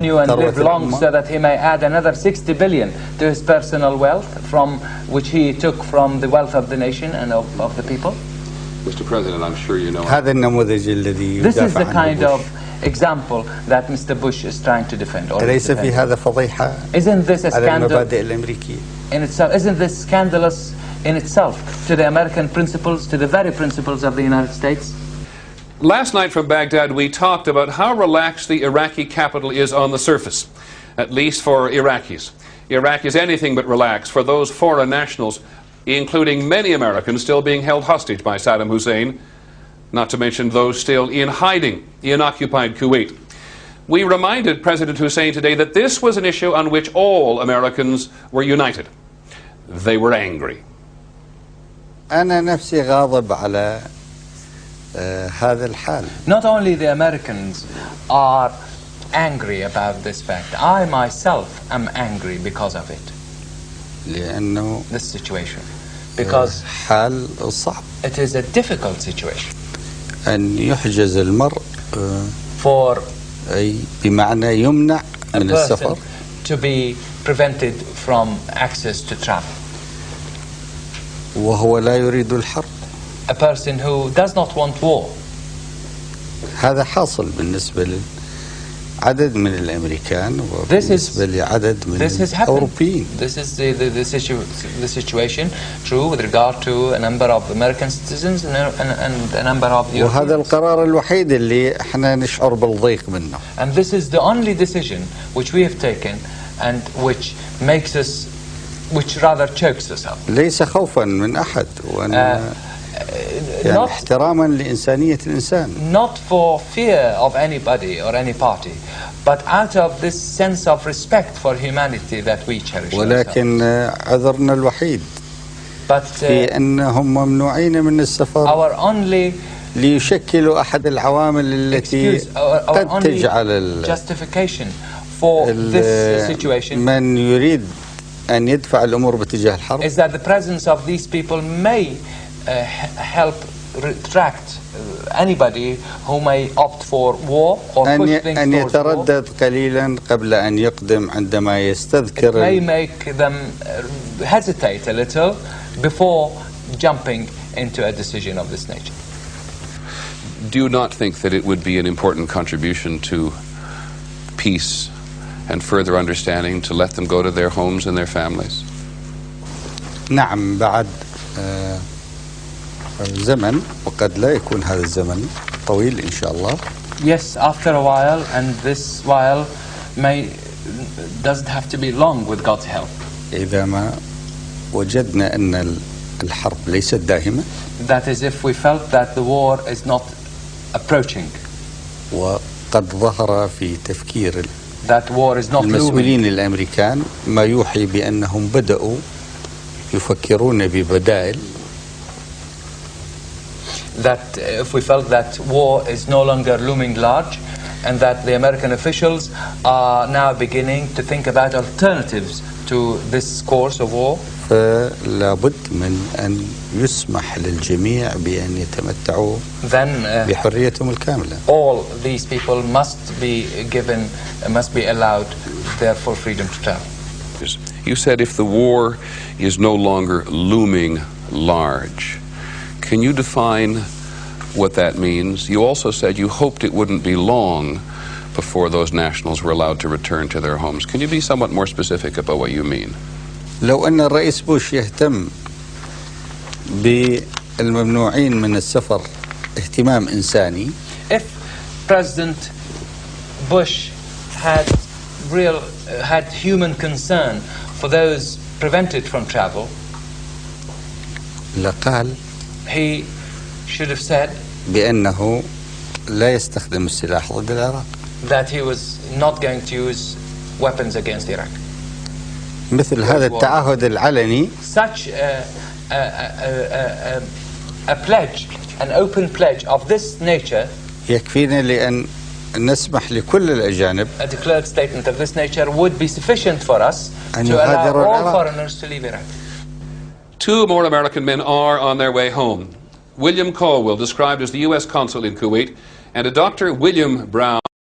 and live long so that he may add another 60 billion to his personal wealth from which he took from the wealth of the nation and of the people? Mr. President, I'm sure you know. This is the kind of example that Mr. Bush is trying to defend. Isn't this a scandal in itself? Isn't this scandalous in itself to the American principles, to the very principles of the United States? Last night from Baghdad, we talked about how relaxed the Iraqi capital is on the surface, at least for Iraqis. Iraq is anything but relaxed for those foreign nationals, including many Americans still being held hostage by Saddam Hussein, not to mention those still in hiding in occupied Kuwait. We reminded President Hussein today that this was an issue on which all Americans were united. They were angry. Not only the Americans are angry about this fact, I myself am angry because of it. This situation. Because it is a difficult situation. For a person to be prevented from access to travel. A person who does not want war. هذا حاصل بالنسبة لعدد من الأمريكان وبالنسبة لعدد من الأوروبيين. This is the situation true with regard to a number of American citizens and a number of Europeans. وهذا القرار الوحيد اللي احنا نشعر بالضيق منه. And this is the only decision which we have taken and which makes us, which rather chokes us up. ليس خوفا من أحد يعني احتراما لإنسانية الإنسان. Not for fear of anybody or any party, but out of this sense of respect for humanity that we cherish. ولكن عذرنا الوحيد في أنهم ممنوعين من السفر ليشكلوا أحد العوامل التي قد تجعل justification for this situation من يريد أن يدفع الأمور باتجاه الحرب is that the presence of these people may help retract anybody who may opt for war or push things أن towards يتردد قليلا قبل أن يقدم عندما يستذكر. It may make them hesitate a little before jumping into a decision of this nature. Do you not think that it would be an important contribution to peace and further understanding to let them go to their homes and their families? نعم بعد زمن وقد لا يكون هذا الزمن طويل إن شاء الله. Yes, after a while, and this while doesn't have to be long with God's help. إذا ما وجدنا أن الحرب ليست دائمة. That is, if we felt that the war is not approaching. وقد ظهر في تفكير that war is not المسؤولين الأمريكان ما يوحي بأنهم بدأوا يفكرون ببدائل. That if we felt that war is no longer looming large and that the American officials are now beginning to think about alternatives to this course of war, فلا بد من أن يسمح للجميع بأن يتمتعوا بحريتهم الكاملة. All these people must be allowed their full freedom to travel. You said if the war is no longer looming large. Can you define what that means? You also said you hoped it wouldn't be long before those nationals were allowed to return to their homes. Can you be somewhat more specific about what you mean? لو أن الرئيس بوش يهتم بالممنوعين من السفر اهتمام إنساني. If President Bush had human concern for those prevented from travel, لقال he should have said بأنه لا يستخدم السلاح ضد العراق. That he was not going to use weapons against Iraq. مثل هذا التعهد العلني. Such a pledge, an open pledge of this nature. يكفينا لأن نسمح لكل الأجانب. A declared statement of this nature would be sufficient for us to allow all foreigners to leave Iraq. 2 more American men are on their way home. William Colwell, described as the U.S. consul in Kuwait, and a Dr. William Brown.